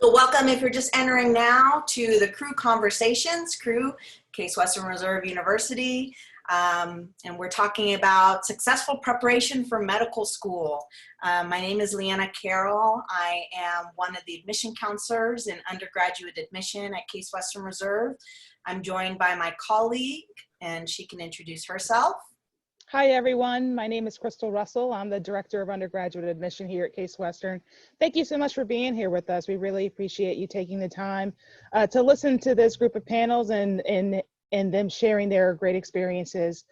So welcome if you're just entering now to the CWRU Conversations, CWRU, Case Western Reserve University. And we're talking about successful preparation for medical school. My name is Leanna Carroll. I am one of the admission counselors in undergraduate admission at Case Western Reserve. I'm joined by my colleague, and she can introduce herself. Hi everyone, my name is Crystal Russell. I'm the Director of Undergraduate Admission here at Case Western. Thank you so much for being here with us. We really appreciate you taking the time to listen to this group of panels and them sharing their great experiences,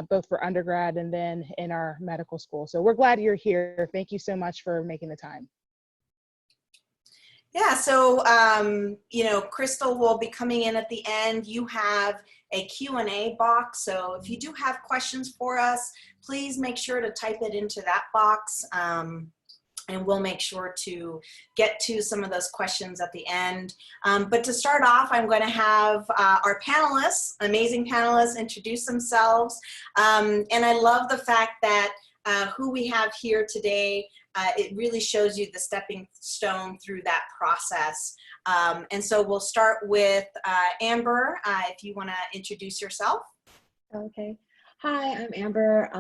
both for undergrad and then in our medical school. So we're glad you're here. Thank you so much for making the time. Yeah, so, Crystal will be coming in at the end. You have a Q&A box, so if you do have questions for us, please make sure to type it into that box, and we'll make sure to get to some of those questions at the end. But to start off, I'm going to have our panelists, amazing panelists, introduce themselves. And I love the fact that who we have here today, it really shows you the stepping stone through that process. And so we'll start with Amber, if you want to introduce yourself. Okay. Hi, I'm Amber.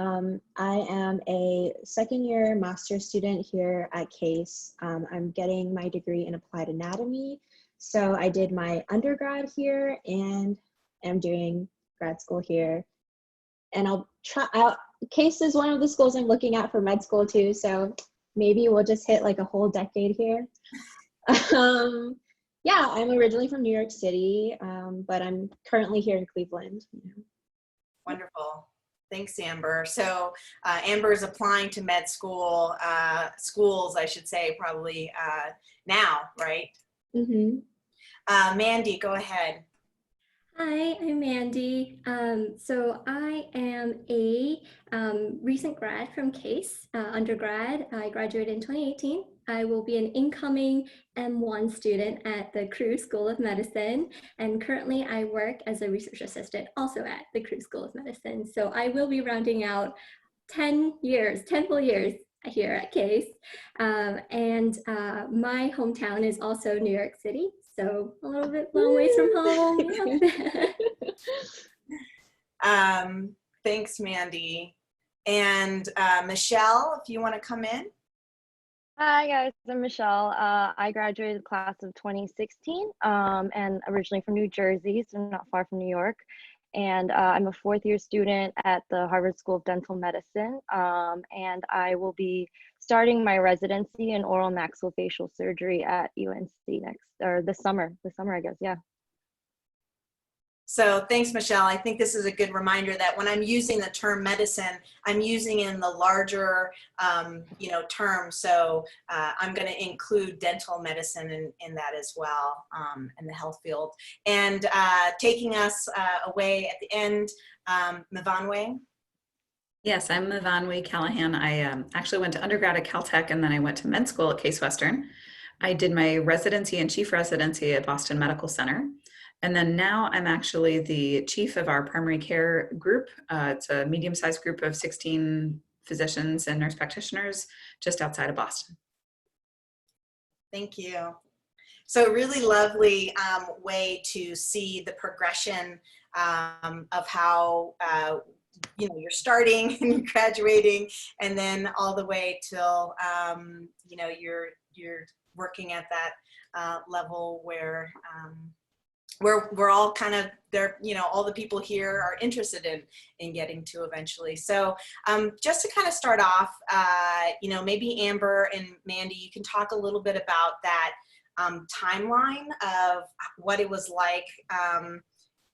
I am a second-year master's student here at Case. I'm getting my degree in applied anatomy. So I did my undergrad here and am doing grad school here. And I'll try out. Case is one of the schools I'm looking at for med school too. So maybe we'll just hit like a whole decade here. Yeah, I'm originally from New York City, but I'm currently here in Cleveland. Wonderful. Thanks, Amber. So Amber is applying to med school, schools, I should say, probably now, right? Mm-hmm. Mandy, go ahead. Hi, I'm Mandy. So I am a recent grad from Case, undergrad. I graduated in 2018. I will be an incoming M1 student at the CWRU School of Medicine, and currently I work as a research assistant also at the CWRU School of Medicine. So I will be rounding out 10 full years here at Case. And my hometown is also New York City. So a little bit long ways from home. Thanks, Mandy. And Michelle, if you want to come in. Hi guys, I'm Michelle. I graduated class of 2016 and originally from New Jersey, so not far from New York. And I'm a fourth-year student at the Harvard School of Dental Medicine, and I will be starting my residency in oral maxillofacial surgery at UNC this summer, I guess, yeah. So thanks, Michelle. I think this is a good reminder that when I'm using the term medicine, I'm using it in the larger, term. So I'm going to include dental medicine in that as well, in the health field. And taking us away at the end, Mivanwe. Yes, I'm Mivanwe Callahan. I actually went to undergrad at Caltech, and then I went to med school at Case Western. I did my residency and chief residency at Boston Medical Center. And then now I'm actually the chief of our primary care group. It's a medium-sized group of 16 physicians and nurse practitioners just outside of Boston. Thank you. So really lovely way to see the progression of how you're starting and graduating, and then all the way till you're working at that level where we're all kind of there, all the people here are interested in getting to eventually. So just to kind of start off, maybe Amber and Mandy, you can talk a little bit about that timeline of what it was like,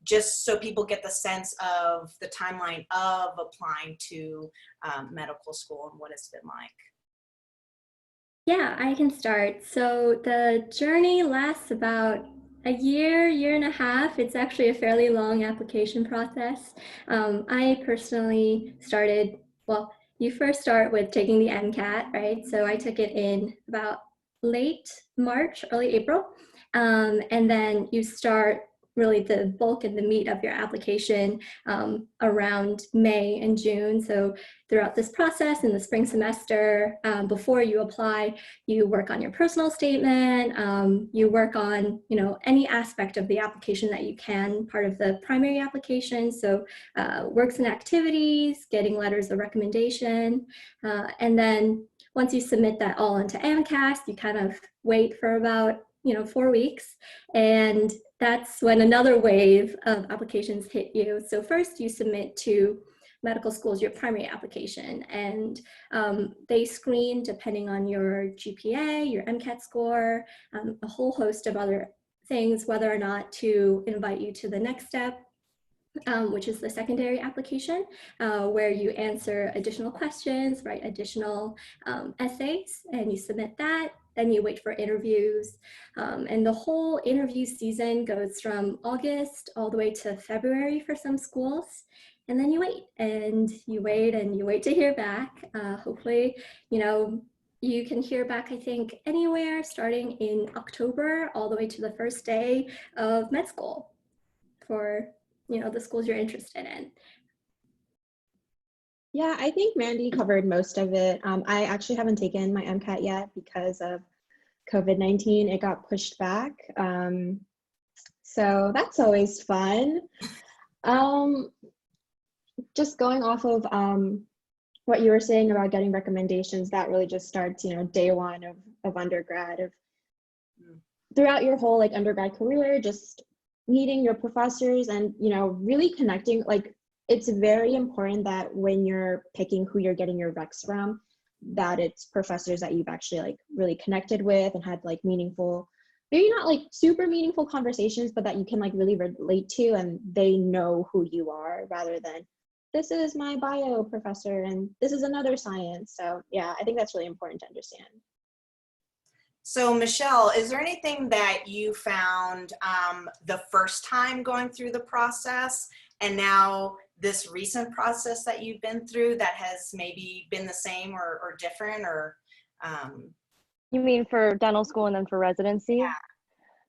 just so people get the sense of the timeline of applying to medical school and what it's been like. Yeah, I can start. So the journey lasts about a year and a half. It's actually a fairly long application process. I personally started, well, you first start with taking the MCAT, right? So I took it in about late March, early April. And then you start really the bulk and the meat of your application around May and June. So throughout this process in the spring semester, before you apply, you work on your personal statement, you work on, any aspect of the application that you can, part of the primary application. So works and activities, getting letters of recommendation, and then once you submit that all into AMCAS, you kind of wait for about 4 weeks, and that's when another wave of applications hit you. So first you submit to medical schools your primary application, and they screen depending on your GPA, your MCAT score, a whole host of other things, whether or not to invite you to the next step, which is the secondary application, where you answer additional questions, write additional essays, and you submit that. Then you wait for interviews. And the whole interview season goes from August all the way to February for some schools. And then you wait and you wait and you wait to hear back. Hopefully, you can hear back, I think, anywhere starting in October all the way to the first day of med school for the schools you're interested in. Yeah, I think Mandy covered most of it. I actually haven't taken my MCAT yet because of COVID-19. It got pushed back. So that's always fun. Just going off of what you were saying about getting recommendations, that really just starts, day one of undergrad, throughout your whole undergrad career, just meeting your professors and, really connecting. It's very important that when you're picking who you're getting your recs from, that it's professors that you've actually really connected with and had meaningful, maybe not super meaningful conversations, but that you can really relate to, and they know who you are, rather than this is my bio professor and this is another science. So yeah, I think that's really important to understand. So Michelle, is there anything that you found the first time going through the process, and now this recent process that you've been through, that has maybe been the same or different, or? You mean for dental school and then for residency? Yeah.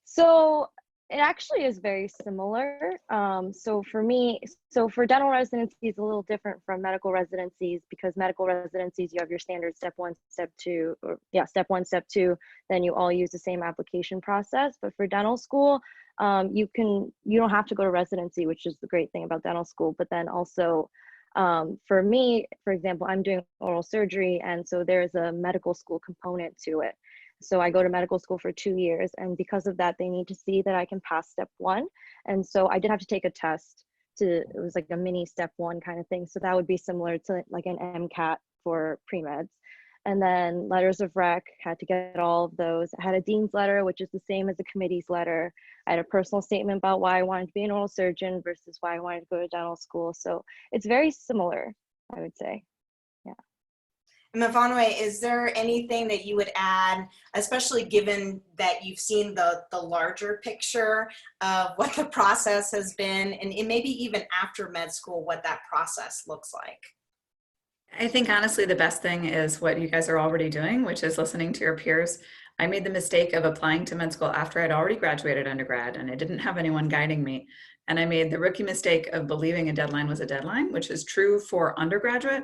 So it actually is very similar. So for dental residencies, it's a little different from medical residencies, because medical residencies, you have your standard step 1, step 2, step 1, step 2, then you all use the same application process. But for dental school, you don't have to go to residency, which is the great thing about dental school. But then also, for me, for example, I'm doing oral surgery, and so there's a medical school component to it. So I go to medical school for 2 years, and because of that, they need to see that I can pass step 1. And so I did have to take a test it was like a mini step 1 kind of thing. So that would be similar to an MCAT for pre-meds. And then letters of rec, had to get all of those. I had a dean's letter, which is the same as a committee's letter. I had a personal statement about why I wanted to be an oral surgeon versus why I wanted to go to dental school. So it's very similar, I would say. Yeah. Mavanwe, is there anything that you would add, especially given that you've seen the larger picture of what the process has been, and maybe even after med school, what that process looks like? I think honestly, the best thing is what you guys are already doing, which is listening to your peers. I made the mistake of applying to med school after I'd already graduated undergrad, and I didn't have anyone guiding me. And I made the rookie mistake of believing a deadline was a deadline, which is true for undergraduate,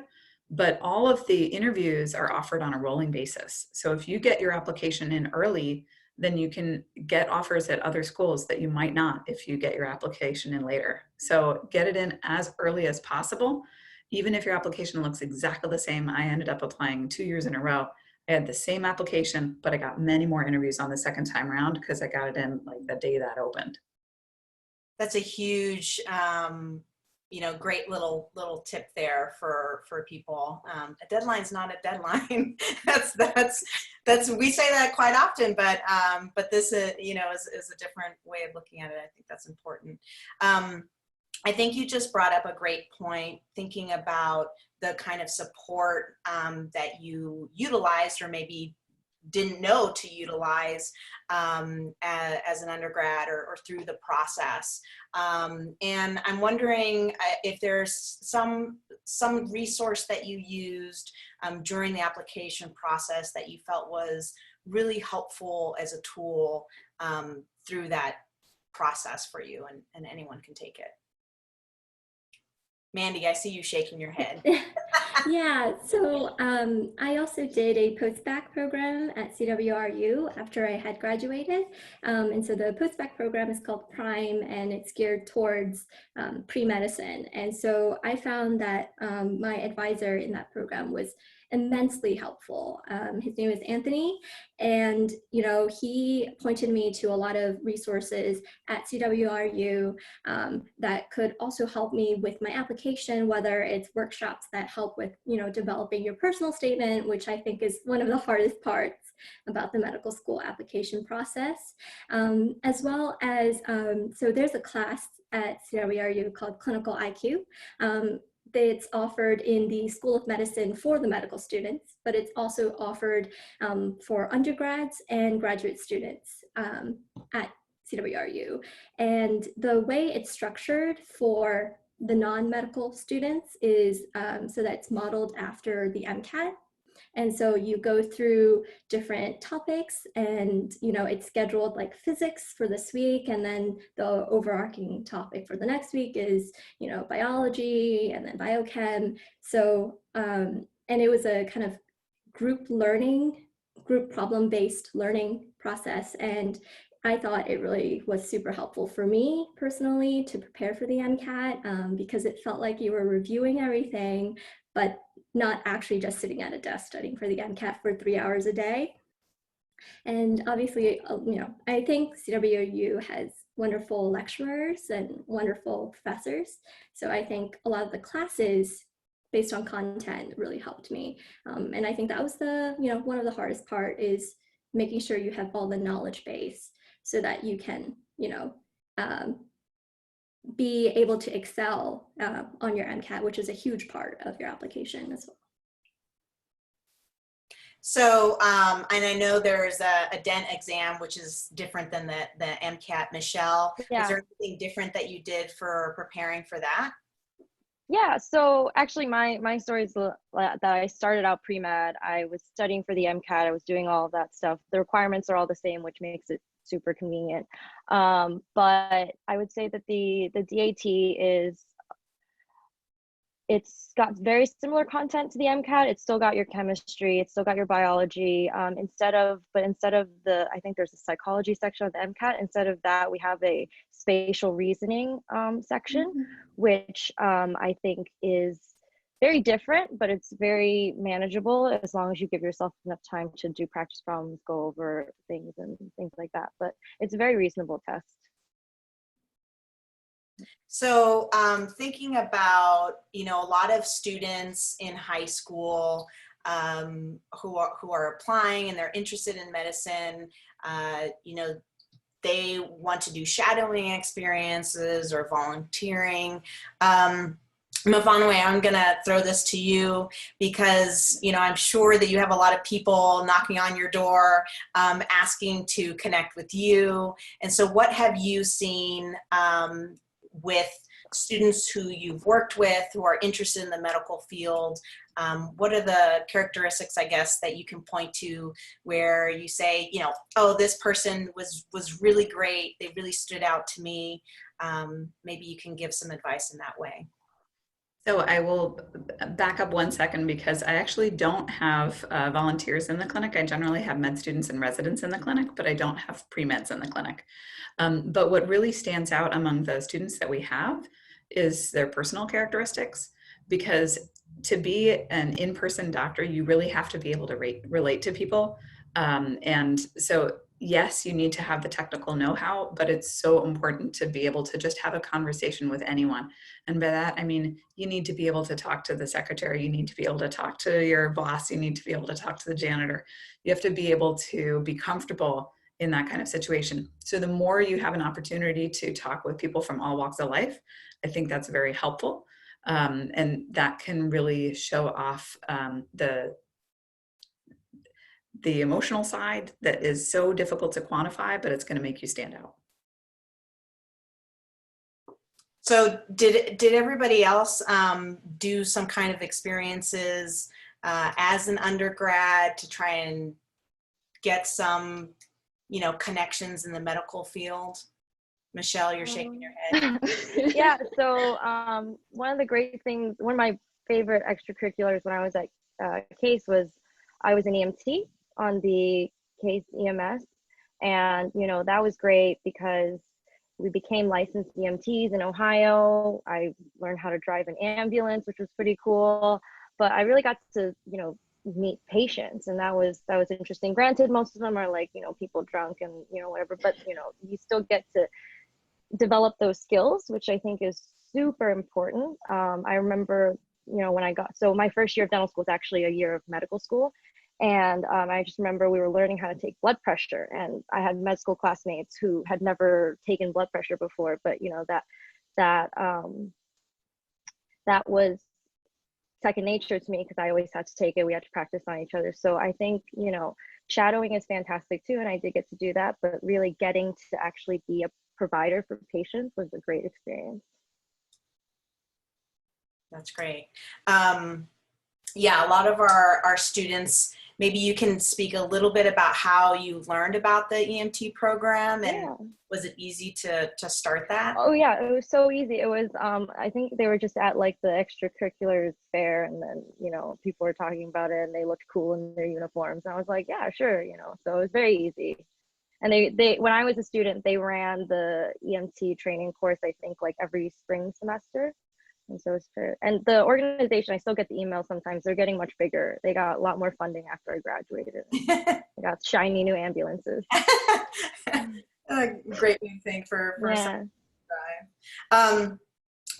but all of the interviews are offered on a rolling basis. So if you get your application in early, then you can get offers at other schools that you might not if you get your application in later. So get it in as early as possible. Even if your application looks exactly the same. I ended up applying 2 years in a row. I had the same application, but I got many more interviews on the second time around because I got it in the day that opened. That's a huge, great little tip there for people. A deadline's not a deadline. that's we say that quite often, but this is a different way of looking at it. I think that's important. I think you just brought up a great point, thinking about the kind of support that you utilized, or maybe didn't know to utilize as an undergrad or through the process. And I'm wondering if there's some resource that you used during the application process that you felt was really helpful as a tool through that process for you, and anyone can take it. Mandy, I see you shaking your head. Yeah, so I also did a post-bac program at CWRU after I had graduated. And so the post-bac program is called PRIME, and it's geared towards pre-medicine. And so I found that my advisor in that program was immensely helpful. His name is Anthony, and he pointed me to a lot of resources at CWRU that could also help me with my application, whether it's workshops that help with developing your personal statement, which I think is one of the hardest parts about the medical school application process, as well as so there's a class at CWRU called Clinical IQ. It's offered in the School of Medicine for the medical students, but it's also offered for undergrads and graduate students at CWRU. And the way it's structured for the non-medical students is so that it's modeled after the MCAT. And so you go through different topics, and it's scheduled like physics for this week, and then the overarching topic for the next week is biology, and then biochem. So and it was a kind of group problem-based learning process, and I thought it really was super helpful for me personally to prepare for the MCAT because it felt like you were reviewing everything, but not actually just sitting at a desk studying for the MCAT for 3 hours a day. And obviously, I think CWRU has wonderful lecturers and wonderful professors. So I think a lot of the classes based on content really helped me. And I think that was one of the hardest part is making sure you have all the knowledge base so that you can, be able to excel on your MCAT, which is a huge part of your application as well. So, and I know there's a DENT exam, which is different than the MCAT. Michelle, Yeah. is there anything different that you did for preparing for that? Yeah, so actually my story is that I started out pre-med. I was studying for the MCAT. I was doing all of that stuff. The requirements are all the same, which makes it super convenient. But I would say that the DAT it's got very similar content to the MCAT. It's still got your chemistry, it's still got your biology. Instead of the, I think there's a psychology section of the MCAT. Instead of that, we have a spatial reasoning section, which I think is very different, but it's very manageable as long as you give yourself enough time to do practice problems, go over things and things like that. But it's a very reasonable test. So thinking about, a lot of students in high school who are applying and they're interested in medicine, they want to do shadowing experiences or volunteering. Mavanwe, I'm going to throw this to you because, I'm sure that you have a lot of people knocking on your door asking to connect with you. And so what have you seen with students who you've worked with who are interested in the medical field? What are the characteristics, I guess, that you can point to where you say, oh, this person was really great. They really stood out to me. Maybe you can give some advice in that way. So I will back up 1 second because I actually don't have volunteers in the clinic. I generally have med students and residents in the clinic, but I don't have pre-meds in the clinic. But what really stands out among the students that we have is their personal characteristics, because to be an in-person doctor, you really have to be able to relate to people. And so yes, you need to have the technical know-how, but it's so important to be able to just have a conversation with anyone. And by that, I mean, you need to be able to talk to the secretary, you need to be able to talk to your boss, you need to be able to talk to the janitor. You have to be able to be comfortable in that kind of situation. So the more you have an opportunity to talk with people from all walks of life, I think that's very helpful. And that can really show off the emotional side that is so difficult to quantify, but it's going to make you stand out. So did everybody else do some kind of experiences as an undergrad to try and get some, connections in the medical field? Michelle, you're shaking your head. Yeah, so one of the great things, one of my favorite extracurriculars when I was at Case was I was an EMT on the Case EMS. And, you know, that was great because we became licensed EMTs in Ohio. I learned how to drive an ambulance, which was pretty cool. But I really got to, you know, meet patients, and that was interesting. Granted, most of them are like, you know, people drunk and, you know, whatever, but, you know, you still get to develop those skills, which I think is super important. I remember, you know, when I got, so my first year of dental school was actually a year of medical school. And I just remember we were learning how to take blood pressure, and I had med school classmates who had never taken blood pressure before, but you know, that was second nature to me because I always had to take it. We had to practice on each other. So I think, you know, shadowing is fantastic too, and I did get to do that, but really getting to actually be a provider for patients was a great experience. That's great. Yeah, a lot of our students, maybe you can speak a little bit about how you learned about the EMT program, and Yeah. was it easy to start that? Oh yeah, it was so easy. It was, I think they were just at like the extracurriculars fair, and then, you know, people were talking about it and they looked cool in their uniforms. And I was like, yeah, sure, you know, so it was very easy. And they when I was a student, they ran the EMT training course, I think like every spring semester. And so it's fair. And the organization, I still get the emails sometimes. They're getting much bigger. They got a lot more funding after I graduated. They got shiny new ambulances. A great new thing for Yeah.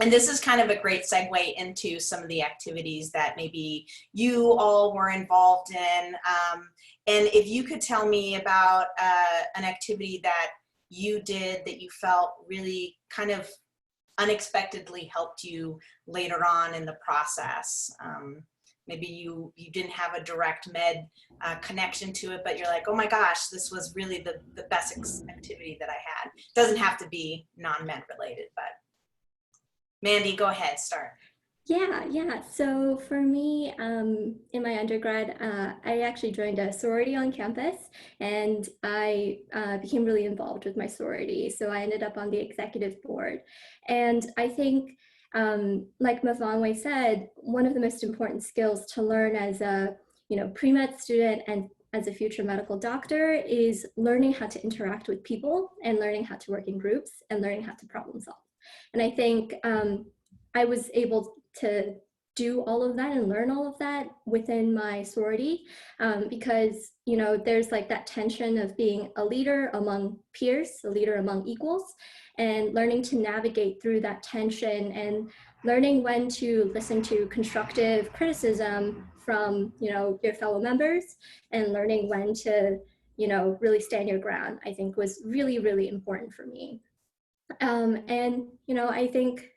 And this is kind of a great segue into some of the activities that maybe you all were involved in. And if you could tell me about an activity that you did that you felt really kind of unexpectedly helped you later on in the process. Maybe you didn't have a direct med connection to it, but you're like, oh my gosh, this was really the best activity that I had. Doesn't have to be non-med related, but Mandy, go ahead, start. Yeah. So for me, in my undergrad, I actually joined a sorority on campus, and I became really involved with my sorority. So I ended up on the executive board. And I think, like Mavanwe said, one of the most important skills to learn as a, you know, pre-med student and as a future medical doctor is learning how to interact with people and learning how to work in groups and learning how to problem solve. And I think I was able to do all of that and learn all of that within my sorority, because, you know, there's like that tension of being a leader among peers, a leader among equals, and learning to navigate through that tension and learning when to listen to constructive criticism from, you know, your fellow members, and learning when to, you know, really stand your ground, I think was really, really important for me. And, you know, I think,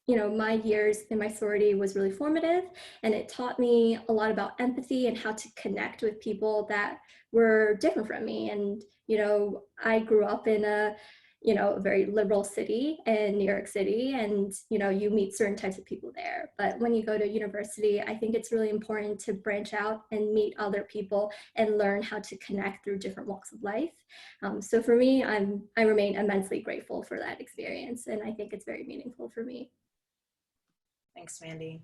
you know, my years in my sorority was really formative, and it taught me a lot about empathy and how to connect with people that were different from me. And, you know, I grew up in a, you know, a very liberal city in New York City, and, you know, you meet certain types of people there. But when you go to university, I think it's really important to branch out and meet other people and learn how to connect through different walks of life. So for me, I remain immensely grateful for that experience, and I think it's very meaningful for me. Thanks, Mandy.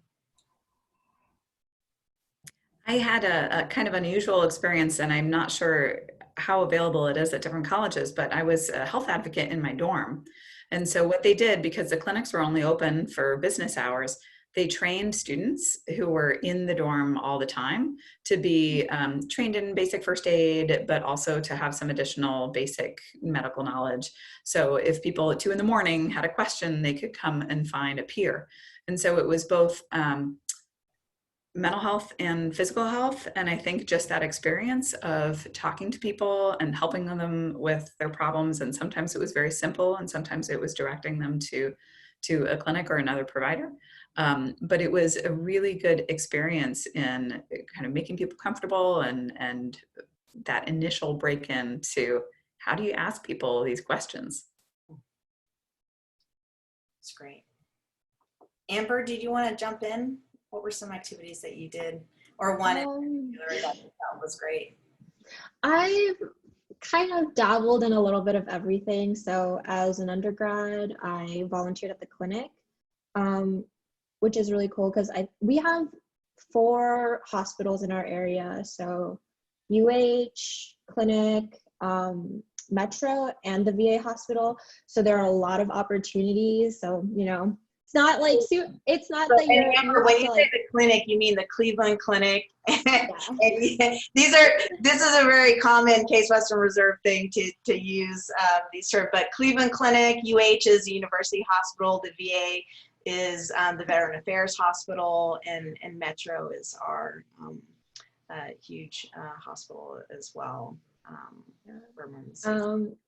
I had a kind of unusual experience, and I'm not sure how available it is at different colleges, but I was a health advocate in my dorm. And so what they did, because the clinics were only open for business hours, they trained students who were in the dorm all the time to be trained in basic first aid, but also to have some additional basic medical knowledge. So if people at 2 a.m. had a question, they could come and find a peer. And so it was both mental health and physical health. And I think just that experience of talking to people and helping them with their problems. And sometimes it was very simple, and sometimes it was directing them to a clinic or another provider. But it was a really good experience in kind of making people comfortable, and that initial break-in to how do you ask people these questions? That's great. Amber, did you want to jump in? What were some activities that you did, or one in particular that you thought was great? I've kind of dabbled in a little bit of everything. So as an undergrad, I volunteered at the clinic, which is really cool because we have 4 hospitals in our area. So UH, clinic, Metro, and the VA hospital. So there are a lot of opportunities. So, you know, it's not like, it's not that you're, Amber, when you say the clinic, you mean the Cleveland Clinic. yeah. And this is a very common Case Western Reserve thing to use these terms, but Cleveland Clinic, UH is the University Hospital, the VA is the Veteran Affairs Hospital, and Metro is our huge hospital as well.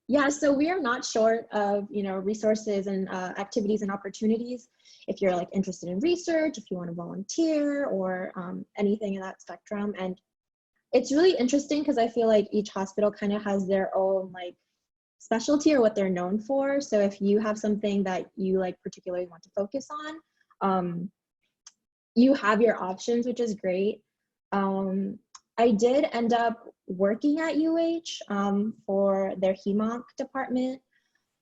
Yeah, so we are not short of, you know, resources and activities and opportunities. If you're like interested in research, if you want to volunteer, or anything in that spectrum. And it's really interesting because I feel like each hospital kind of has their own like specialty or what they're known for. So if you have something that you like particularly want to focus on, you have your options, which is great. I did end up working at UH for their HEMONC department.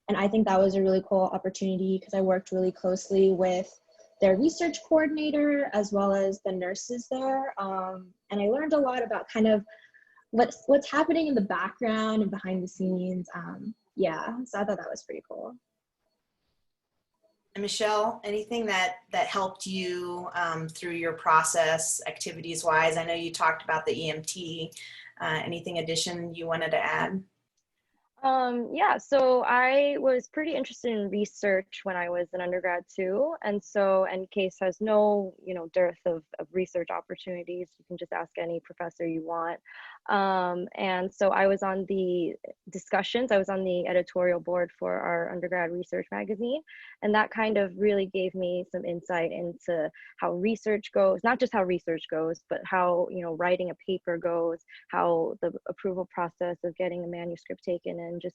And I think that was a really cool opportunity because I worked really closely with their research coordinator as well as the nurses there. And I learned a lot about kind of what's happening in the background and behind the scenes. Yeah, so I thought that was pretty cool. And Michelle, anything that helped you through your process, activities wise? I know you talked about the EMT. Anything addition you wanted to add? Yeah, so I was pretty interested in research when I was an undergrad too. And so, and Case has no, you know, dearth of research opportunities. You can just ask any professor you want. And so I was on the discussions, I was on the editorial board for our undergrad research magazine. And that kind of really gave me some insight into how research goes, not just how research goes, but how, you know, writing a paper goes, how the approval process of getting a manuscript taken in. Just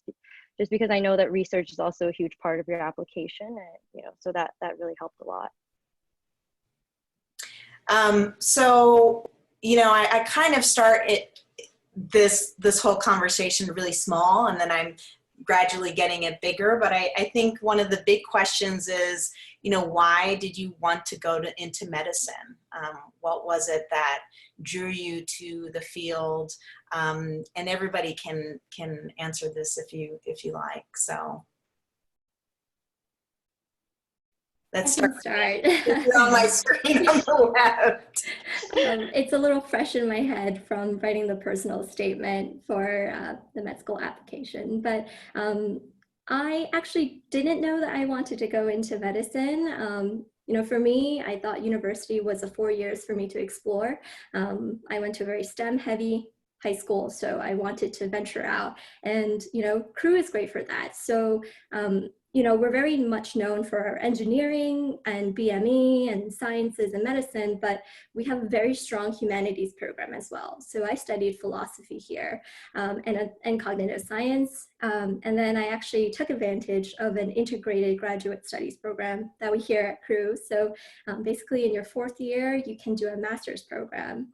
because I know that research is also a huge part of your application, and you know, so that really helped a lot. So you know, I kind of start this whole conversation really small, and then I'm gradually getting it bigger. But I think one of the big questions is, you know, why did you want to go into medicine? What was it that drew you to the field? And everybody can answer this if you like. So let's start. It's on my screen on the left. It's a little fresh in my head from writing the personal statement for the med school application, but I actually didn't know that I wanted to go into medicine. You know, for me, I thought university was 4 years for me to explore. I went to a very STEM heavy high school, so I wanted to venture out, and you know, CRU is great for that. So you know, we're very much known for our engineering and BME and sciences and medicine, but we have a very strong humanities program as well. So I studied philosophy here and cognitive science. And then I actually took advantage of an integrated graduate studies program that we here at CRU. So basically in your 4th year, you can do a master's program.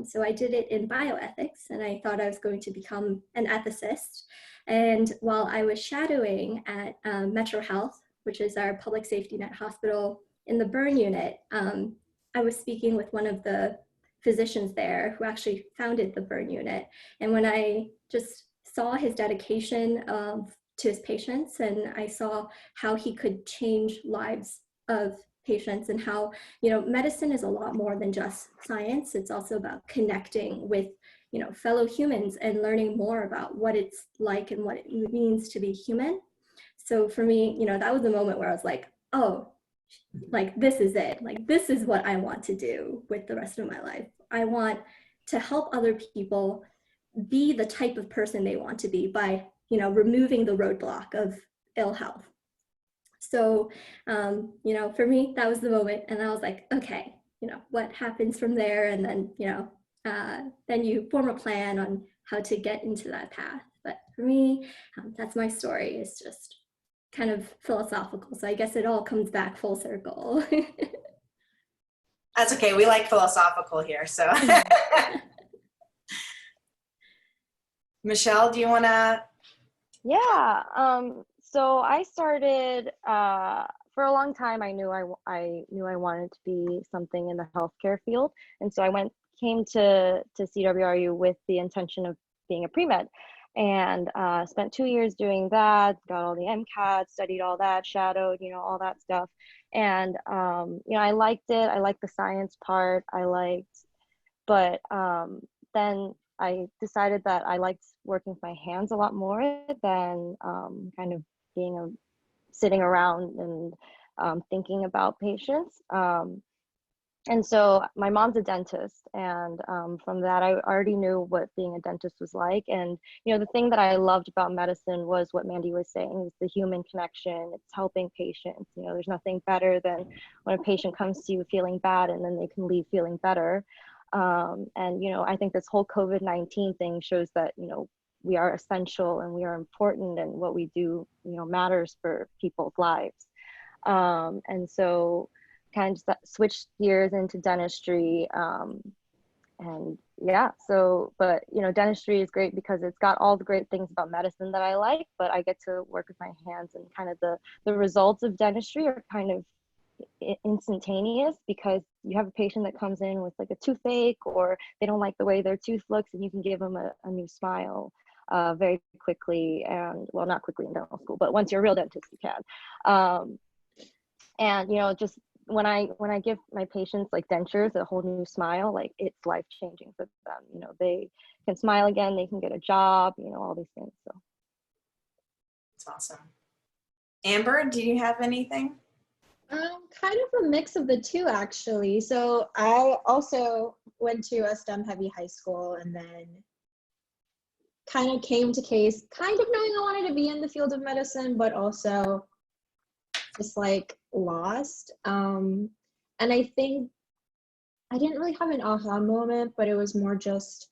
So I did it in bioethics, and I thought I was going to become an ethicist. And while I was shadowing at Metro Health, which is our public safety net hospital in the burn unit, I was speaking with one of the physicians there who actually founded the burn unit. And when I just saw his dedication to his patients, and I saw how he could change lives of patients, and how, you know, medicine is a lot more than just science. It's also about connecting with, you know, fellow humans and learning more about what it's like and what it means to be human. So for me, you know, that was the moment where I was like, oh, like this is it. Like this is what I want to do with the rest of my life. I want to help other people be the type of person they want to be by, you know, removing the roadblock of ill health. So, you know, for me, that was the moment. And I was like, okay, you know, what happens from there? And then, you know, then you form a plan on how to get into that path. But for me, that's my story. It's just kind of philosophical. So I guess it all comes back full circle. That's okay. We like philosophical here. So Michelle, do you want to? Yeah. So I started for a long time. I knew I wanted to be something in the healthcare field, and so I came to CWRU with the intention of being a pre-med, and spent 2 years doing that. Got all the MCAT, studied all that, shadowed, all that stuff, and I liked it. I liked the science part. But then I decided that I liked working with my hands a lot more than kind of sitting around and thinking about patients. And so my mom's a dentist, and from that I already knew what being a dentist was like. And the thing that I loved about medicine was what Mandy was saying, is the human connection. It's helping patients. There's nothing better than when a patient comes to you feeling bad and then they can leave feeling better. And I think this whole COVID-19 thing shows that we are essential and we are important, and what we do matters for people's lives. And so kind of just switched gears into dentistry. And yeah, but dentistry is great because it's got all the great things about medicine that I like, but I get to work with my hands, and kind of the results of dentistry are kind of instantaneous, because you have a patient that comes in with like a toothache, or they don't like the way their tooth looks, and you can give them a new smile very quickly. And well, not quickly in dental school, but once you're a real dentist, you can. And just when I give my patients like dentures, a whole new smile, like it's life-changing for them. They can smile again, they can get a job, all these things. So It's awesome. Amber, do you have anything? Kind of a mix of the two, actually. So I also went to a STEM heavy high school, and then kind of came to Case kind of knowing I wanted to be in the field of medicine, but also just like lost. And I think I didn't really have an aha moment, but it was more just,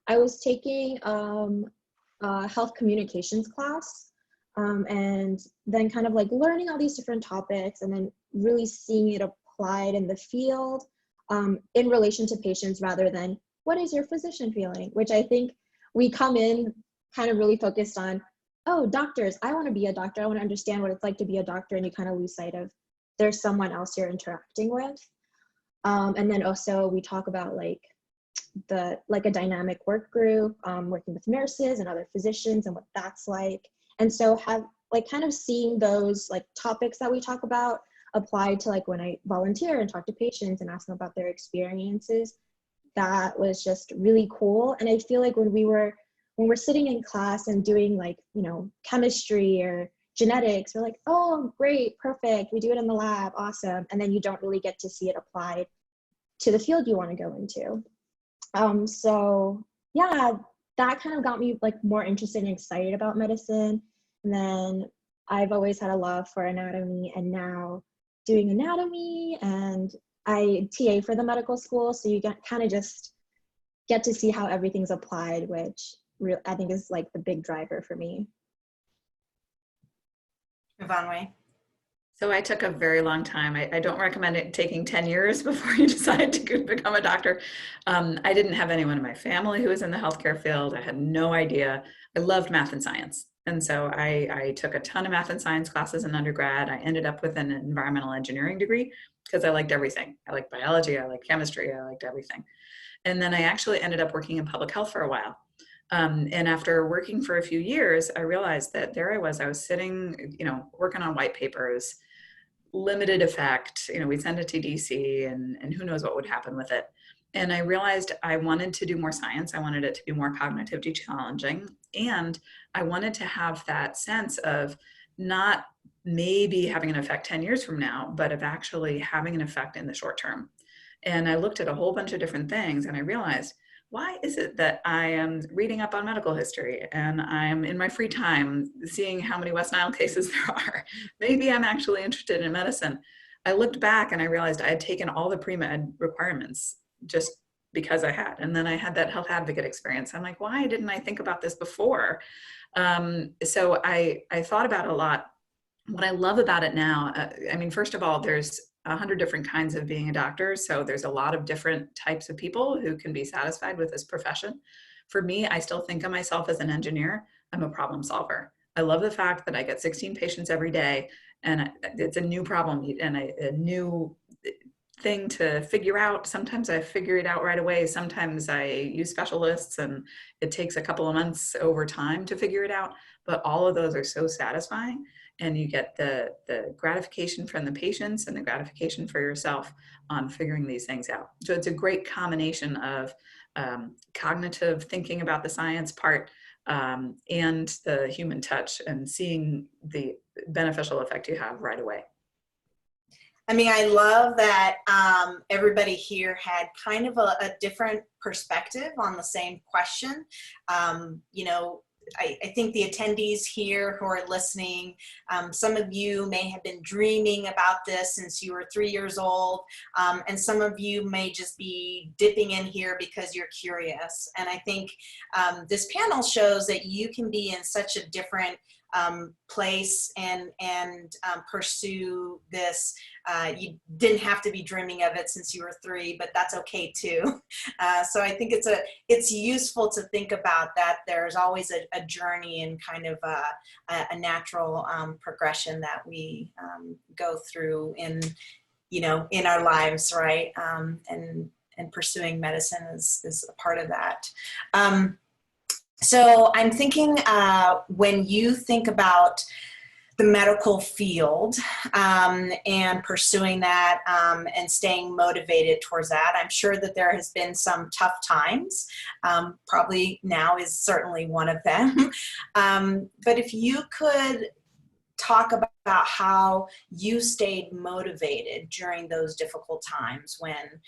I was taking a health communications class, and then kind of like learning all these different topics, and then really seeing it applied in the field in relation to patients, rather than what is your physician feeling, which I think we come in kind of really focused on, oh, doctors, I want to be a doctor, I want to understand what it's like to be a doctor, and you kind of lose sight of there's someone else you're interacting with. And then also we talk about like a dynamic work group, working with nurses and other physicians and what that's like. And so have like kind of seeing those like topics that we talk about applied to like when I volunteer and talk to patients and ask them about their experiences, that was just really cool. And I feel like when we're sitting in class and doing like, chemistry or genetics, we're like, oh, great, perfect, we do it in the lab, awesome. And then you don't really get to see it applied to the field you want to go into. So yeah, that kind of got me like more interested and excited about medicine. And then I've always had a love for anatomy, and now doing anatomy, and I TA for the medical school. So you kind of just get to see how everything's applied, which I think is like the big driver for me. Yvonne? So I took a very long time. I don't recommend it taking 10 years before you decide to become a doctor. I didn't have anyone in my family who was in the healthcare field. I had no idea. I loved math and science. And so I took a ton of math and science classes in undergrad. I ended up with an environmental engineering degree because I liked everything. I liked biology, I liked chemistry, I liked everything. And then I actually ended up working in public health for a while. And after working for a few years, I realized that there I was sitting, working on white papers, limited effect, we'd send it to DC and who knows what would happen with it. And I realized I wanted to do more science. I wanted it to be more cognitively challenging. And I wanted to have that sense of not maybe having an effect 10 years from now, but of actually having an effect in the short term. And I looked at a whole bunch of different things, and I realized, why is it that I am reading up on medical history and I'm in my free time seeing how many West Nile cases there are? Maybe I'm actually interested in medicine. I looked back and I realized I had taken all the pre-med requirements just because I had. And then I had that health advocate experience. I'm like, why didn't I think about this before? So I thought about it a lot. What I love about it now, first of all, there's 100 different kinds of being a doctor. So there's a lot of different types of people who can be satisfied with this profession. For me, I still think of myself as an engineer. I'm a problem solver. I love the fact that I get 16 patients every day, and it's a new problem and a new thing to figure out. Sometimes I figure it out right away. Sometimes I use specialists and it takes a couple of months over time to figure it out. But all of those are so satisfying, and you get the gratification from the patients and the gratification for yourself on figuring these things out. So it's a great combination of cognitive thinking about the science part and the human touch and seeing the beneficial effect you have right away. I mean, I love that everybody here had kind of a different perspective on the same question. You know, I think the attendees here who are listening, some of you may have been dreaming about this since you were 3 years old, and some of you may just be dipping in here because you're curious. And I think this panel shows that you can be in such a different place and pursue this. You didn't have to be dreaming of it since you were 3, but that's okay too. So I think it's useful to think about that there's always a journey and kind of a natural progression that we go through in, you know, in our lives, right? And pursuing medicine is a part of that. So I'm thinking when you think about the medical field and pursuing that and staying motivated towards that, I'm sure that there has been some tough times. Probably now is certainly one of them. But if you could talk about how you stayed motivated during those difficult times when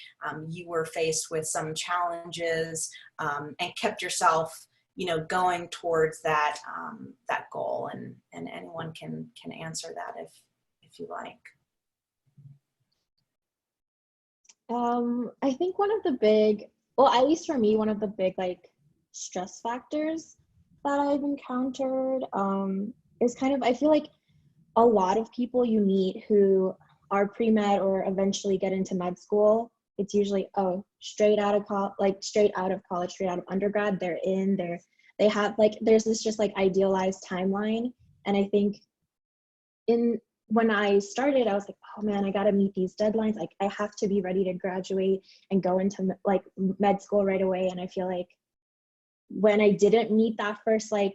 you were faced with some challenges and kept yourself, you know, going towards that that goal, and anyone can answer that if you like. I think one of the big, well, at least for me, one of the big like stress factors that I've encountered is kind of, I feel like a lot of people you meet who are pre-med or eventually get into med school, it's usually, oh, straight out of college, straight out of undergrad, they have like, there's this just like idealized timeline. And I think when I started, I was like, oh man, I got to meet these deadlines. Like I have to be ready to graduate and go into like med school right away. And I feel like when I didn't meet that first, like,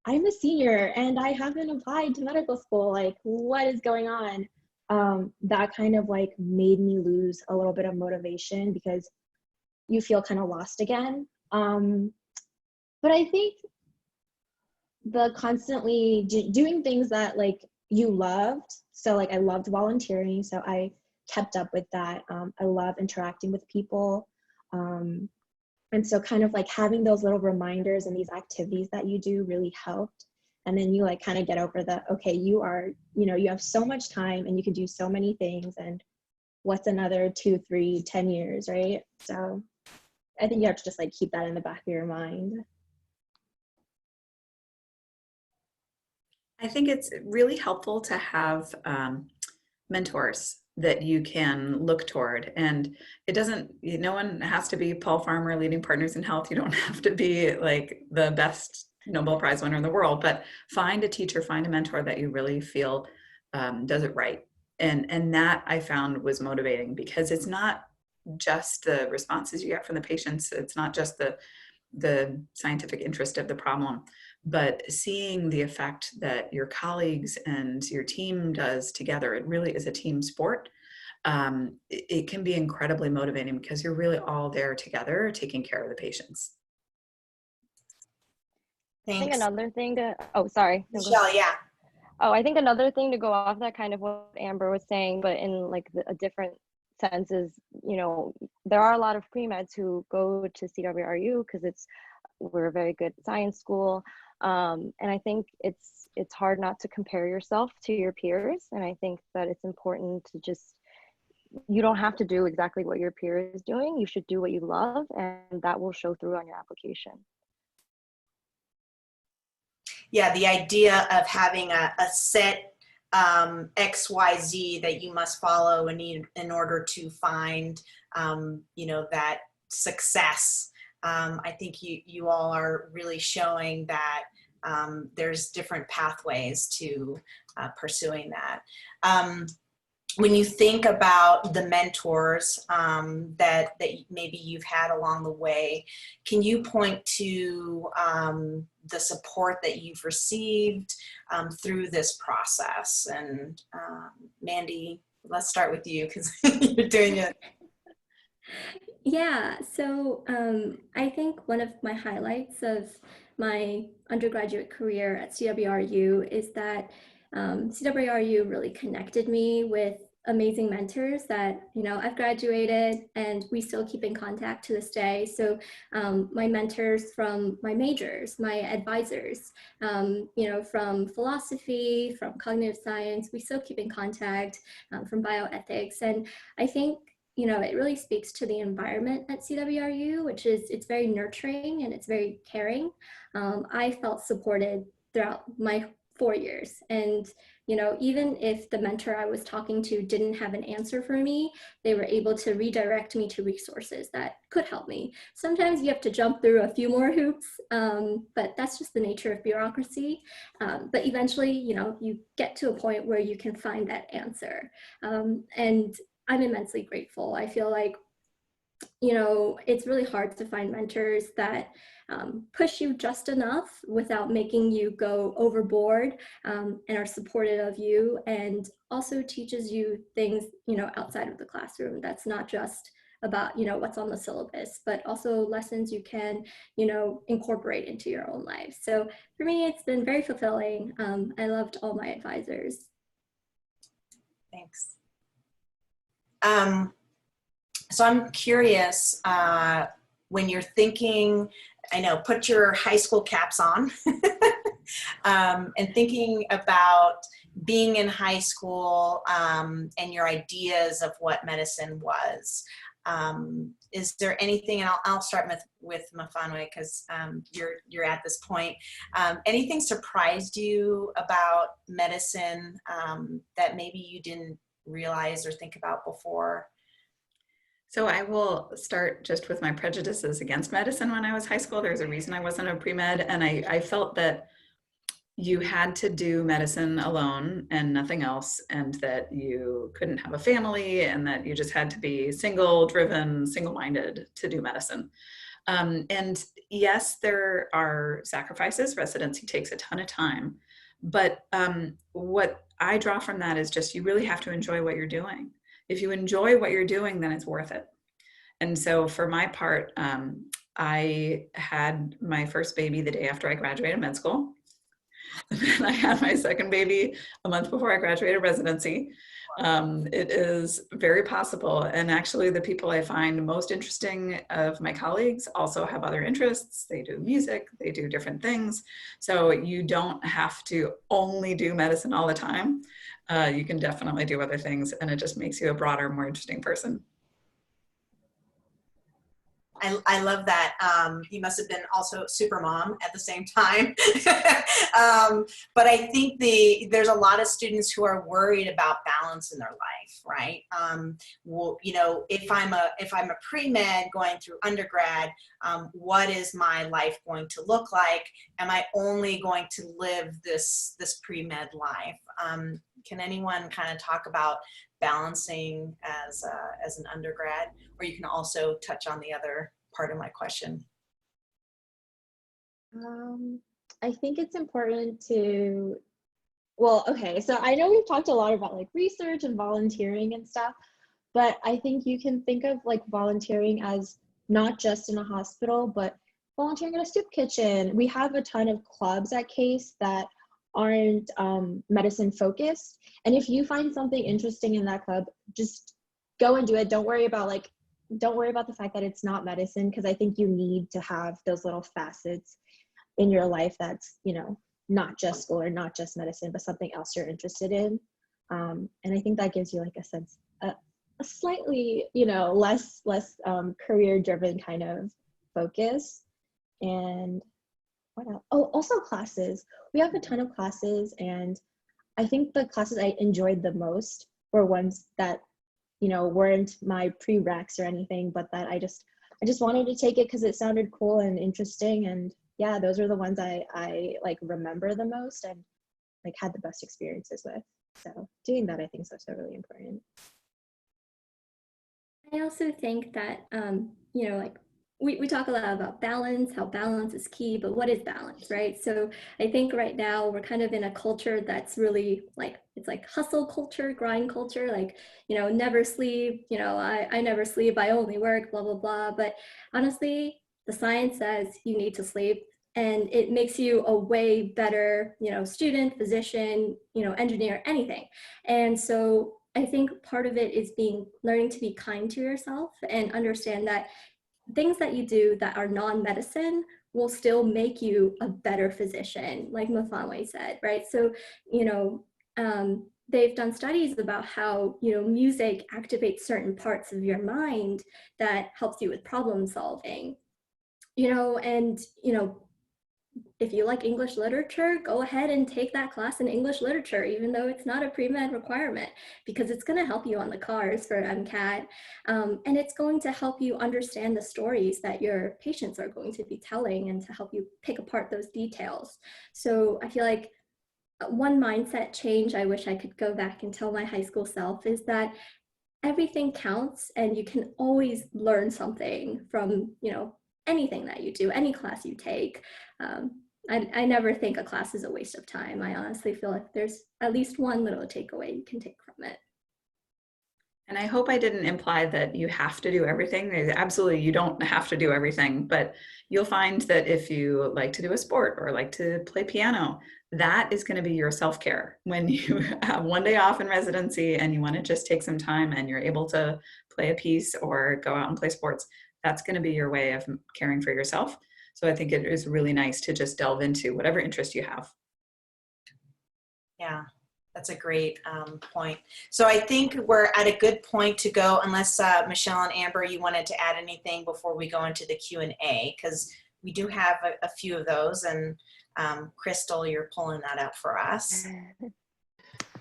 I'm a senior and I haven't applied to medical school, like what is going on? That kind of like made me lose a little bit of motivation because you feel kind of lost again. But I think the constantly doing things that like you loved. So like I loved volunteering, so I kept up with that. I love interacting with people. And so kind of like having those little reminders and these activities that you do really helped. And then you like kind of get over the, okay, you are, you know, you have so much time and you can do so many things, and what's another 2, 3, 10 years, right? So I think you have to just like keep that in the back of your mind. I think it's really helpful to have mentors that you can look toward. And it doesn't, no one has to be Paul Farmer, leading partners in health. You don't have to be like the best Nobel Prize winner in the world, but find a teacher, find a mentor that you really feel does it right. And that I found was motivating, because it's not just the responses you get from the patients. It's not just the scientific interest of the problem, but seeing the effect that your colleagues and your team does together. It really is a team sport. It can be incredibly motivating because you're really all there together taking care of the patients. Thanks. I think another thing to, oh, sorry. Michelle, yeah. Oh, I think another thing to go off that, kind of what Amber was saying, but in like a different sense, is, you know, there are a lot of pre-meds who go to CWRU because we're a very good science school. And I think it's hard not to compare yourself to your peers. And I think that it's important to just, you don't have to do exactly what your peer is doing. You should do what you love, and that will show through on your application. Yeah, the idea of having a set XYZ that you must follow in order to find, you know, that success I think you all are really showing that there's different pathways to pursuing that. When you think about the mentors that maybe you've had along the way, can you point to the support that you've received through this process? And Mandy, let's start with you because you're doing it. Yeah, so I think one of my highlights of my undergraduate career at CWRU is that CWRU really connected me with amazing mentors that, you know, I've graduated and we still keep in contact to this day. So my mentors from my majors, my advisors, you know, from philosophy, from cognitive science, we still keep in contact, from bioethics. And I think, you know, it really speaks to the environment at CWRU, which is, it's very nurturing and it's very caring. I felt supported throughout my 4 years. And, you know, even if the mentor I was talking to didn't have an answer for me, they were able to redirect me to resources that could help me. Sometimes you have to jump through a few more hoops, but that's just the nature of bureaucracy. But eventually, you know, you get to a point where you can find that answer. And I'm immensely grateful. I feel like, you know, it's really hard to find mentors that push you just enough without making you go overboard, and are supportive of you, and also teaches you things, you know, outside of the classroom. That's not just about, you know, what's on the syllabus, but also lessons you can, you know, incorporate into your own life. So for me, it's been very fulfilling. I loved all my advisors. Thanks. So I'm curious, when you're thinking, I know, put your high school caps on, and thinking about being in high school and your ideas of what medicine was. Is there anything, and I'll start with Mafanwe because you're at this point. Anything surprised you about medicine that maybe you didn't realize or think about before? So I will start just with my prejudices against medicine when I was high school. There's a reason I wasn't a pre-med, and I felt that you had to do medicine alone and nothing else, and that you couldn't have a family, and that you just had to be single-driven, single-minded to do medicine. And yes, there are sacrifices. Residency takes a ton of time, but what I draw from that is just you really have to enjoy what you're doing. If you enjoy what you're doing, then it's worth it. And so for my part, I had my first baby the day after I graduated med school. And then I had my second baby a month before I graduated residency. It is very possible. And actually the people I find most interesting of my colleagues also have other interests. They do music, they do different things. So you don't have to only do medicine all the time. You can definitely do other things, and it just makes you a broader, more interesting person. I love that. You must have been also super mom at the same time. But I think there's a lot of students who are worried about balance in their life, right? Well, you know, if I'm a pre-med going through undergrad, what is my life going to look like? Am I only going to live this pre-med life? Can anyone kind of talk about balancing as an undergrad? Or you can also touch on the other part of my question. I think it's important to, well, okay, so I know we've talked a lot about like research and volunteering and stuff, but I think you can think of like volunteering as not just in a hospital, but volunteering in a soup kitchen. We have a ton of clubs at Case that aren't medicine focused. And if you find something interesting in that club, just go and do it. Don't worry about the fact that it's not medicine, because I think you need to have those little facets in your life that's, you know, not just school or not just medicine, but something else you're interested in. And I think that gives you like a sense, a slightly, you know, less career driven kind of focus. And what else? Oh, also classes. We have a ton of classes, and I think the classes I enjoyed the most were ones that, you know, weren't my prereqs or anything, but that I just wanted to take it because it sounded cool and interesting. And yeah, those are the ones I like remember the most and like had the best experiences with. So doing that, I think is also really important. I also think that, you know, like we talk a lot about balance, how balance is key, but what is balance, right? So I think right now we're kind of in a culture that's really like, it's like hustle culture, grind culture, like, you know, never sleep, you know, I never sleep, I only work, blah, blah, blah. But honestly, the science says you need to sleep, and it makes you a way better, you know, student, physician, you know, engineer, anything. And so I think part of it is learning to be kind to yourself and understand that things that you do that are non-medicine will still make you a better physician, like Mafanwe said, right? So, you know, they've done studies about how, you know, music activates certain parts of your mind that helps you with problem solving, you know, and, you know, if you like English literature, go ahead and take that class in English literature, even though it's not a pre-med requirement, because it's going to help you on the cars for MCAT. And it's going to help you understand the stories that your patients are going to be telling and to help you pick apart those details. So I feel like one mindset change I wish I could go back and tell my high school self is that everything counts and you can always learn something from, you know, anything that you do, any class you take. I never think a class is a waste of time. I honestly feel like there's at least one little takeaway you can take from it. And I hope I didn't imply that you have to do everything. Absolutely, you don't have to do everything, but you'll find that if you like to do a sport or like to play piano, that is going to be your self-care. When you have one day off in residency and you want to just take some time and you're able to play a piece or go out and play sports, that's going to be your way of caring for yourself. So I think it is really nice to just delve into whatever interest you have. Yeah, that's a great point. So I think we're at a good point to go, unless Michelle and Amber, you wanted to add anything before we go into the Q&A, because we do have a few of those, and Crystal, you're pulling that up for us.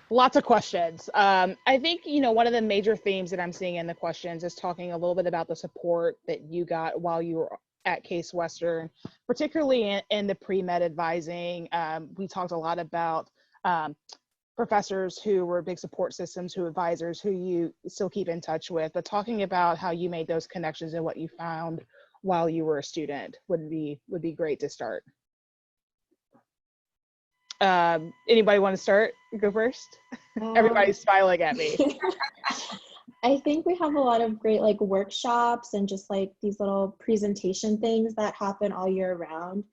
Lots of questions. I think, you know, one of the major themes that I'm seeing in the questions is talking a little bit about the support that you got while you were at Case Western, particularly in the pre-med advising. We talked a lot about professors who were big support systems, who advisors who you still keep in touch with, but talking about how you made those connections and what you found while you were a student would be great to start. Anybody want to start? Go first. Everybody's smiling at me. I think we have a lot of great like workshops and just like these little presentation things that happen all year round,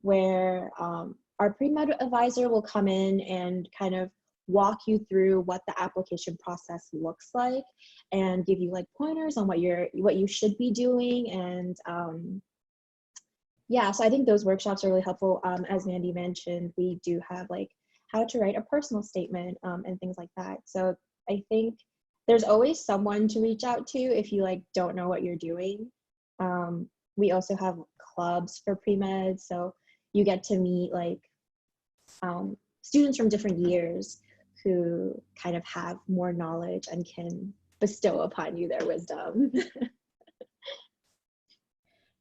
where our pre-med advisor will come in and kind of walk you through what the application process looks like and give you like pointers on what you should be doing. And yeah, so I think those workshops are really helpful. As Mandy mentioned, we do have like how to write a personal statement and things like that. So I think there's always someone to reach out to if you like don't know what you're doing. We also have clubs for pre-med, so you get to meet like students from different years who kind of have more knowledge and can bestow upon you their wisdom.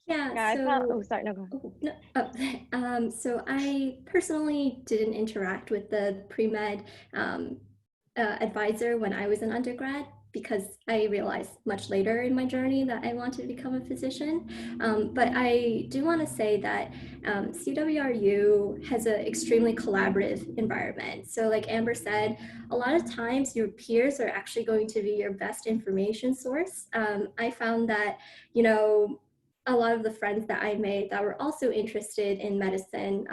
Yeah, oh, sorry, no, go ahead. so I personally didn't interact with the pre-med advisor when I was an undergrad, because I realized much later in my journey that I wanted to become a physician. But I do want to say that CWRU has an extremely collaborative environment. So like Amber said, a lot of times your peers are actually going to be your best information source. I found that, you know, a lot of the friends that I made that were also interested in medicine,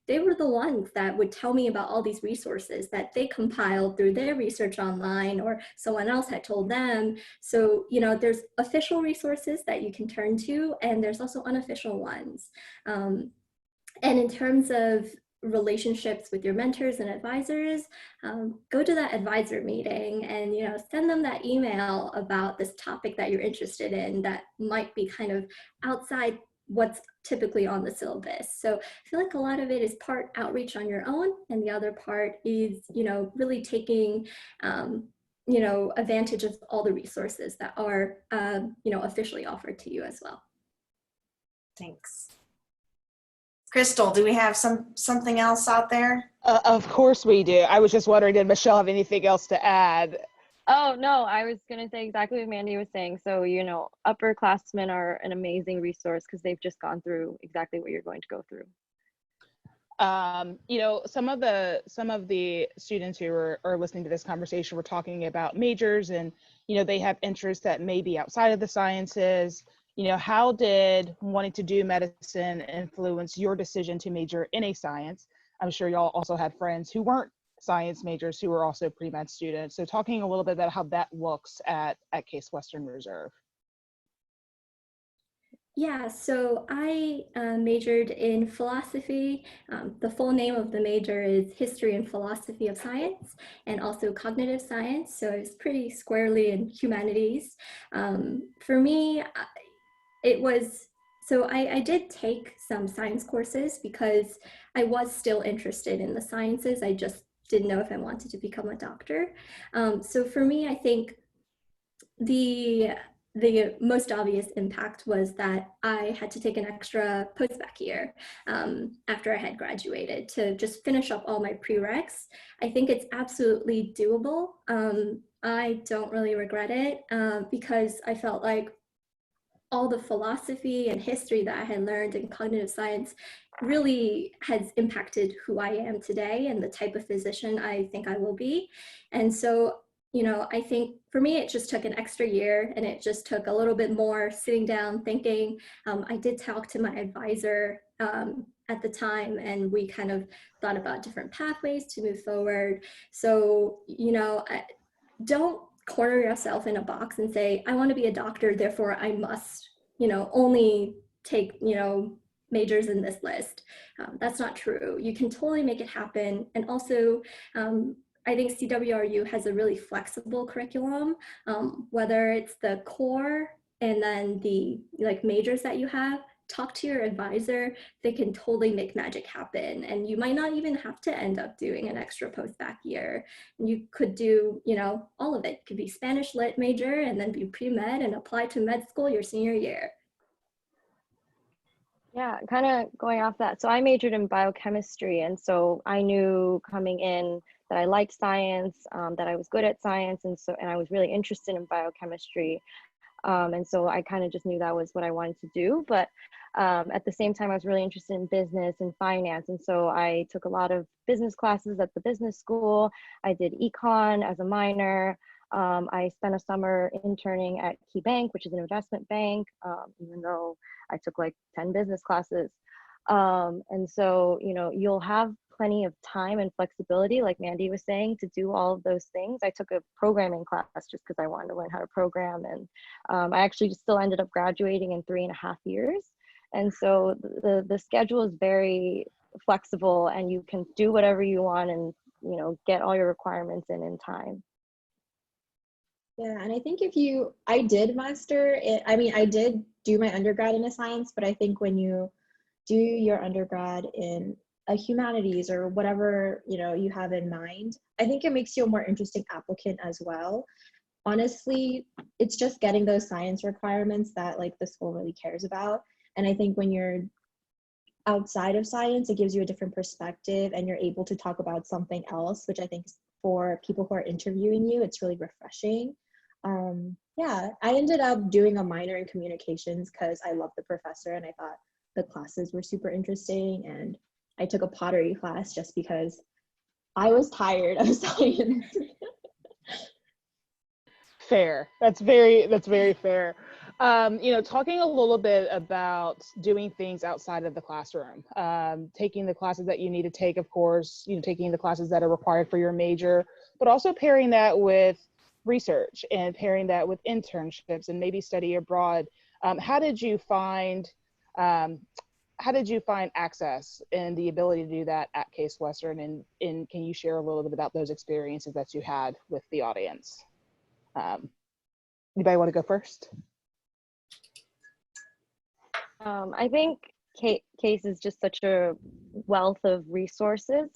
they were the ones that would tell me about all these resources that they compiled through their research online, or someone else had told them. So, you know, there's official resources that you can turn to, and there's also unofficial ones. And in terms of relationships with your mentors and advisors, go to that advisor meeting and, you know, send them that email about this topic that you're interested in that might be kind of outside what's typically on the syllabus. So I feel like a lot of it is part outreach on your own, and the other part is, you know, really taking you know, advantage of all the resources that are, you know, officially offered to you as well. Thanks. Crystal, do we have something else out there? Of course we do. I was just wondering, did Michelle have anything else to add? Oh, no, I was going to say exactly what Mandy was saying. So, upperclassmen are an amazing resource because they've just gone through exactly what you're going to go through. Some of the students who are listening to this conversation were talking about majors, and they have interests that may be outside of the sciences. How did wanting to do medicine influence your decision to major in a science? I'm sure y'all also had friends who weren't science majors who were also pre-med students. So talking a little bit about how that looks at Case Western Reserve. Yeah, so I majored in philosophy. The full name of the major is History and Philosophy of Science, and also Cognitive Science. So it's pretty squarely in humanities. For me, I did take some science courses because I was still interested in the sciences. I just didn't know if I wanted to become a doctor. So for me, I think the most obvious impact was that I had to take an extra post-bac year after I had graduated to just finish up all my prereqs. I think it's absolutely doable. I don't really regret it because I felt like all the philosophy and history that I had learned in cognitive science really has impacted who I am today and the type of physician I think I will be. And so, I think for me, it just took an extra year, and it just took a little bit more sitting down, thinking. I did talk to my advisor at the time, and we kind of thought about different pathways to move forward. So, don't corner yourself in a box and say, I want to be a doctor, therefore I must, only take, majors in this list. That's not true. You can totally make it happen. And also, I think CWRU has a really flexible curriculum, whether it's the core and then the majors that you have. Talk to your advisor. They can totally make magic happen. And you might not even have to end up doing an extra post-bac year. You could do, all of it. It could be Spanish Lit major and then be pre-med and apply to med school your senior year. Yeah, kind of going off that. So I majored in biochemistry. And so I knew coming in that I liked science, that I was good at science. And I was really interested in biochemistry. And so I kind of just knew that was what I wanted to do. But at the same time, I was really interested in business and finance. And so I took a lot of business classes at the business school. I did econ as a minor. I spent a summer interning at Key Bank, which is an investment bank, even though I took like 10 business classes. And so, you'll have plenty of time and flexibility, like Mandy was saying, to do all of those things. I took a programming class just because I wanted to learn how to program. And I actually still ended up graduating in 3.5 years. And so the schedule is very flexible, and you can do whatever you want and, get all your requirements in time. Yeah, and I think I did master it. I mean, I did do my undergrad in a science, but I think when you do your undergrad in a humanities or whatever, you have in mind, I think it makes you a more interesting applicant as well. Honestly, it's just getting those science requirements that the school really cares about. And I think when you're outside of science, it gives you a different perspective and you're able to talk about something else, which I think for people who are interviewing you, it's really refreshing. Yeah, I ended up doing a minor in communications because I loved the professor and I thought the classes were super interesting. And I took a pottery class just because I was tired of science. Fair. That's very fair. Talking a little bit about doing things outside of the classroom, taking the classes that you need to take, of course, taking the classes that are required for your major, but also pairing that with research and pairing that with internships and maybe study abroad. How did you find access and the ability to do that at Case Western? And can you share a little bit about those experiences that you had with the audience? Anybody want to go first? I think Case is just such a wealth of resources.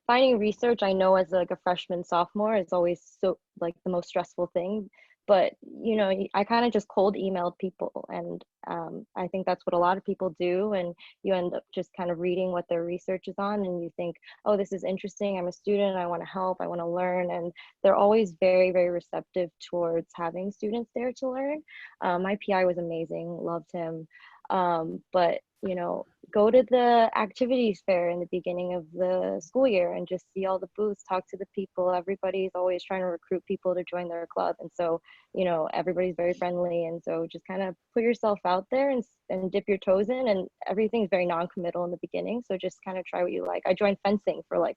Finding research, I know as a freshman, sophomore, is always so the most stressful thing but you know, I kind of just cold emailed people, and I think that's what a lot of people do, and you end up just kind of reading what their research is on, and you think, oh, this is interesting, I'm a student, I want to help, I want to learn, and they're always very, very receptive towards having students there to learn. My PI was amazing, loved him. But you know, go to the activities fair in the beginning of the school year and just see all the booths, talk to the people. Everybody's always trying to recruit people to join their club, and so, you know, everybody's very friendly, and so just kind of put yourself out there and dip your toes in, and everything's very non-committal in the beginning, so just kind of try what you like. I joined fencing for like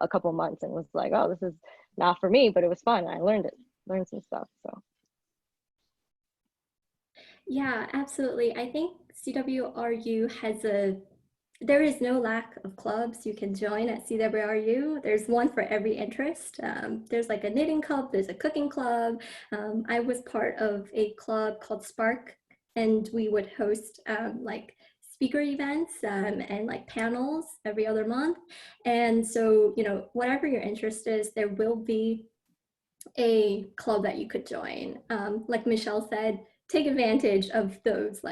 a couple months and was like, oh, this is not for me, but it was fun. I learned some stuff. So Yeah, absolutely. I think CWRU there is no lack of clubs you can join at CWRU. There's one for every interest. There's like a knitting club, there's a cooking club. I was part of a club called Spark, and we would host like speaker events and like panels every other month. And so, you know, whatever your interest is, there will be a club that you could join. Like Michelle said, take advantage of those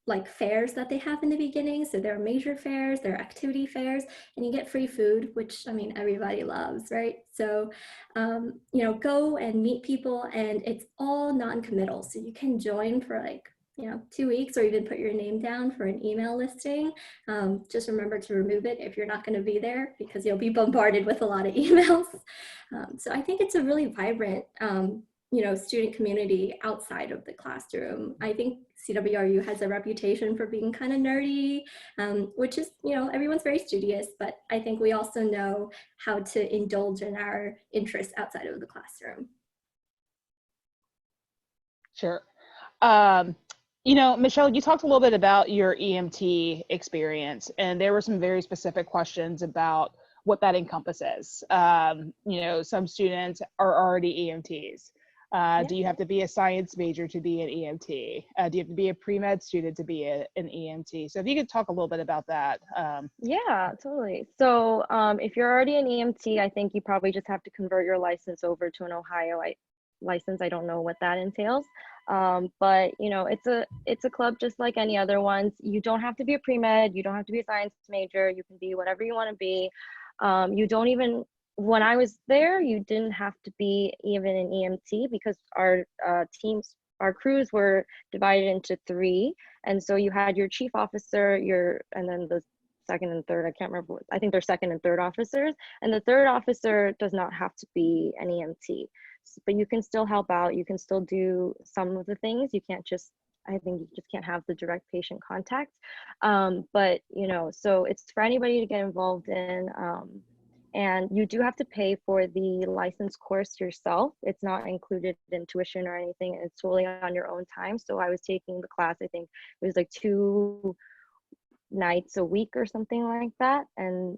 like fairs that they have in the beginning. So there are major fairs, there are activity fairs, and you get free food, which I mean, everybody loves, right? So, you know, go and meet people, and it's all non-committal. So you can join for like, you know, 2 weeks, or even put your name down for an email listing. Just remember to remove it if you're not going to be there, because you'll be bombarded with a lot of emails. So I think it's a really vibrant, you know, student community outside of the classroom. I think CWRU has a reputation for being kind of nerdy, which is, you know, everyone's very studious, but I think we also know how to indulge in our interests outside of the classroom. Sure. You know, Michelle, you talked a little bit about your EMT experience, and there were some very specific questions about what that encompasses. You know, some students are already EMTs. Yeah. Do you have to be a science major to be an EMT? Do you have to be a pre-med student to be an EMT? So if you could talk a little bit about that. Yeah, totally. So if you're already an EMT, I think you probably just have to convert your license over to an Ohio license. I don't know what that entails. But you know, it's a club just like any other ones. You don't have to be a pre-med, you don't have to be a science major, you can be whatever you want to be. You don't even, when I was there, you didn't have to be even an EMT, because our our crews were divided into 3. And so you had your chief officer, and then the second and third, I can't remember, I think they're second and third officers. And the third officer does not have to be an EMT, but you can still help out. You can still do some of the things. You can't just, I think you just can't have the direct patient contact. But, you know, so it's for anybody to get involved in. And you do have to pay for the license course yourself. It's not included in tuition or anything. It's totally on your own time. So I was taking the class, I think it was like 2 nights a week or something like that. And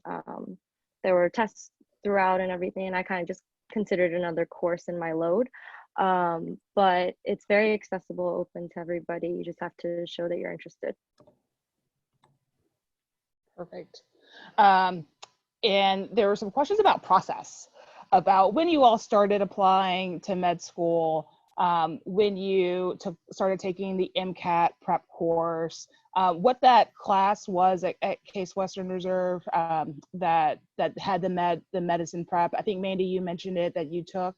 there were tests throughout and everything. And I kind of just considered another course in my load. But it's very accessible, open to everybody. You just have to show that you're interested. Perfect. And there were some questions about process, about when you all started applying to med school, when you started taking the MCAT prep course, what that class was at Case Western Reserve that had the medicine prep. I think, Mandy, you mentioned it, that you took.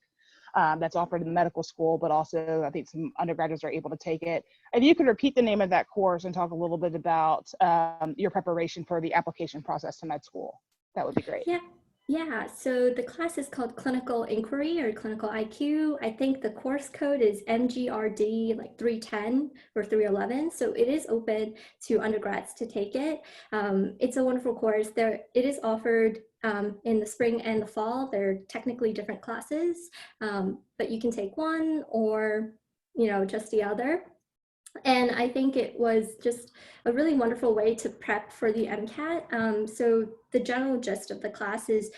That's offered in the medical school, but also I think some undergraduates are able to take it. If you could repeat the name of that course and talk a little bit about your preparation for the application process to med school, that would be great. Yeah, so the class is called Clinical Inquiry or Clinical IQ. I think the course code is MGRD like 310 or 311. So it is open to undergrads to take it. It's a wonderful course. It is offered in the spring and the fall. They're technically different classes, but you can take one or, you know, just the other. And I think it was just a really wonderful way to prep for the MCAT. So the general gist of the class is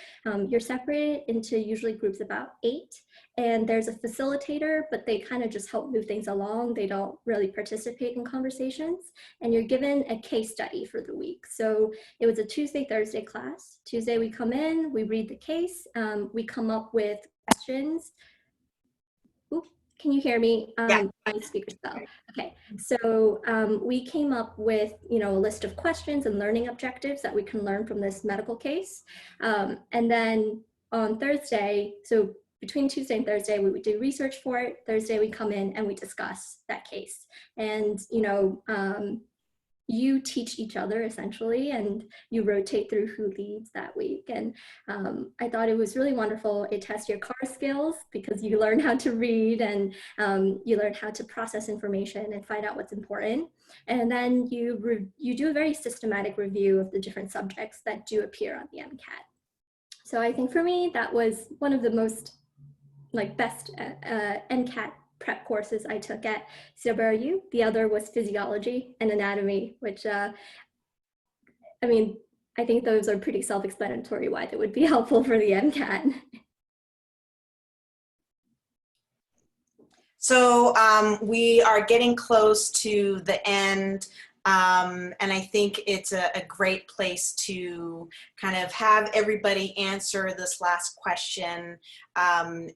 you're separated into usually groups about 8, and there's a facilitator, but they kind of just help move things along. They don't really participate in conversations, and you're given a case study for the week. So it was a Tuesday, Thursday class. Tuesday we come in, we read the case, we come up with questions Can you hear me? Yeah. My speaker's up. Okay, so we came up with, a list of questions and learning objectives that we can learn from this medical case. And then on Thursday, so between Tuesday and Thursday, we would do research for it. Thursday, we come in and we discuss that case. And, you teach each other essentially, and you rotate through who leads that week. And I thought it was really wonderful. It tests your car skills because you learn how to read, and you learn how to process information and find out what's important. And then you do a very systematic review of the different subjects that do appear on the MCAT. So I think for me, that was one of the most best MCAT prep courses I took at CWRU. The other was physiology and anatomy, which, I think those are pretty self-explanatory why they would be helpful for the MCAT. So we are getting close to the end. And I think it's a great place to kind of have everybody answer this last question. And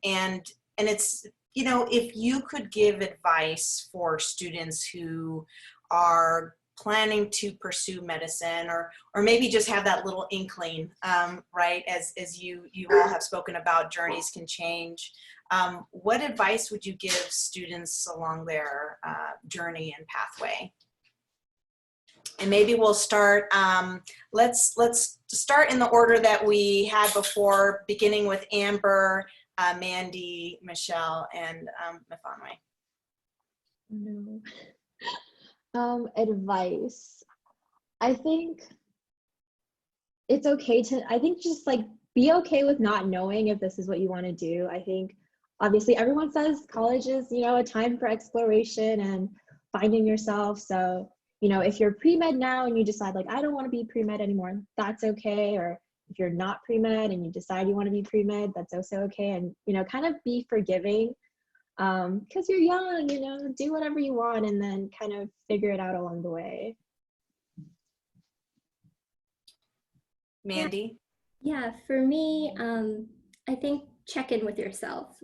it's, if you could give advice for students who are planning to pursue medicine, or maybe just have that little inkling, right? As you all have spoken about, journeys can change. What advice would you give students along their journey and pathway? And maybe we'll start, let's start in the order that we had before, beginning with Amber, Mandy, Michelle, and Mifanwe. No. Advice. I think it's okay just be okay with not knowing if this is what you want to do. I think obviously everyone says college is, a time for exploration and finding yourself. So, if you're pre-med now and you decide I don't want to be pre-med anymore, that's okay. Or if you're not pre-med and you decide you want to be pre-med, that's also okay. And, kind of be forgiving because you're young, do whatever you want and then kind of figure it out along the way. Mandy? Yeah, for me, I think check in with yourself,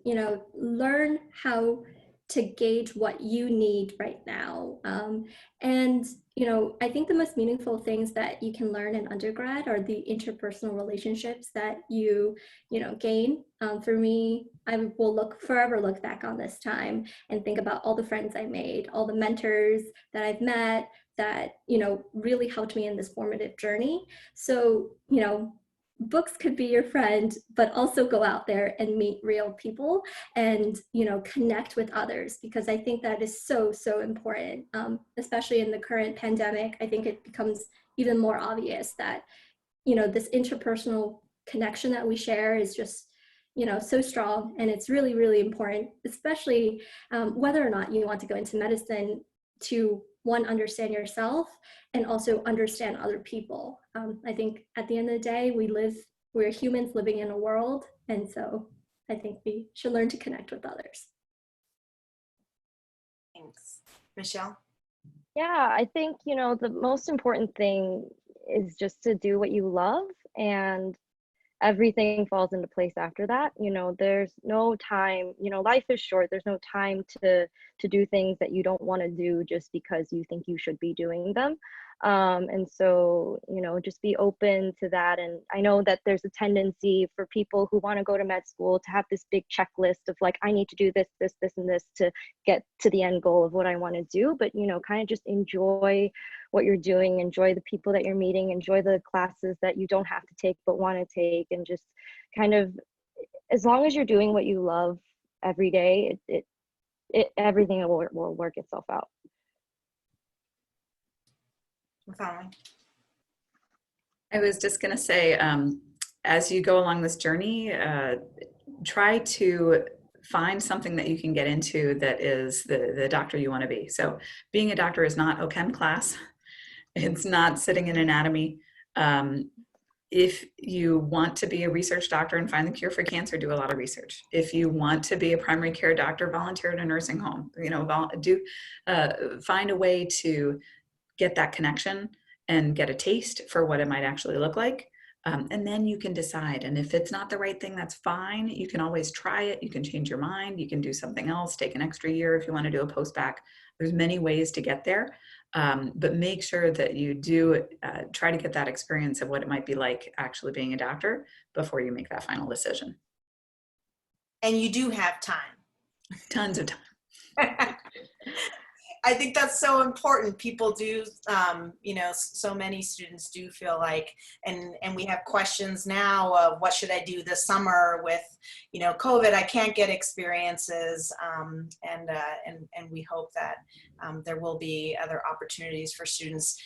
learn how to gauge what you need right now. And, I think the most meaningful things that you can learn in undergrad are the interpersonal relationships that you gain. For me, I will forever look back on this time and think about all the friends I made, all the mentors that I've met that, really helped me in this formative journey. So, books could be your friend, but also go out there and meet real people and, connect with others, because I think that is so, so important, especially in the current pandemic. I think it becomes even more obvious that, this interpersonal connection that we share is just, so strong. And it's really, really important, especially whether or not you want to go into medicine, to one, understand yourself and also understand other people. I think at the end of the day, we're humans living in a world. And so I think we should learn to connect with others. Thanks. Michelle? Yeah, I think, the most important thing is just to do what you love, and everything falls into place after that. There's no time, life is short. There's no time to do things that you don't want to do just because you think you should be doing them. And so, just be open to that. And I know that there's a tendency for people who want to go to med school to have this big checklist of I need to do this, this, this, and this to get to the end goal of what I want to do. But, kind of just enjoy what you're doing, enjoy the people that you're meeting, enjoy the classes that you don't have to take but want to take, and just kind of, as long as you're doing what you love every day, everything will work itself out. I was just going to say, as you go along this journey, try to find something that you can get into that is the doctor you want to be. So being a doctor is not OChem class. It's not sitting in anatomy. If you want to be a research doctor and find the cure for cancer, do a lot of research. If you want to be a primary care doctor, volunteer at a nursing home. Find a way to get that connection and get a taste for what it might actually look like. And then you can decide. And if it's not the right thing, that's fine. You can always try it. You can change your mind. You can do something else, take an extra year if you want to do a post-bac. There's many ways to get there. But make sure that you do try to get that experience of what it might be like actually being a doctor before you make that final decision. And you do have time. Tons of time. I think that's so important. People do, you know, so many students do feel like, and we have questions now of what should I do this summer with, you know, COVID. I can't get experiences, and we hope that there will be other opportunities for students.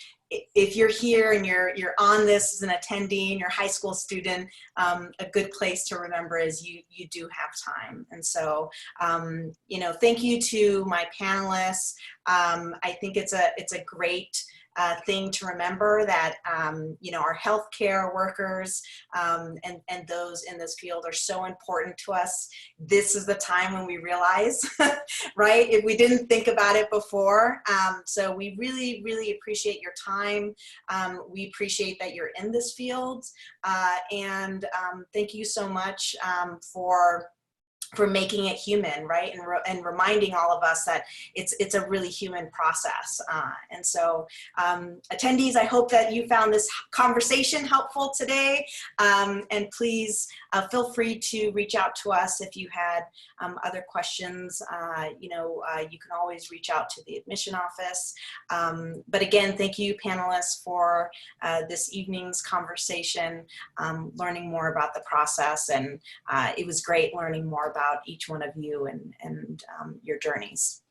If you're here and you're on this as an attendee and you're a high school student, a good place to remember is you do have time. And so, you know, thank you to my panelists. I think it's a great thing to remember that, you know, our healthcare workers and those in this field are so important to us. This is the time when we realize, right? If we didn't think about it before. So we really, really appreciate your time. We appreciate that you're in this field. And thank you so much for making it human, right? And reminding all of us that it's a really human process. And so attendees, I hope that you found this conversation helpful today. And please feel free to reach out to us if you had other questions. You know, you can always reach out to the admission office. But again, thank you panelists for this evening's conversation, learning more about the process. And it was great learning more about each one of you and your journeys.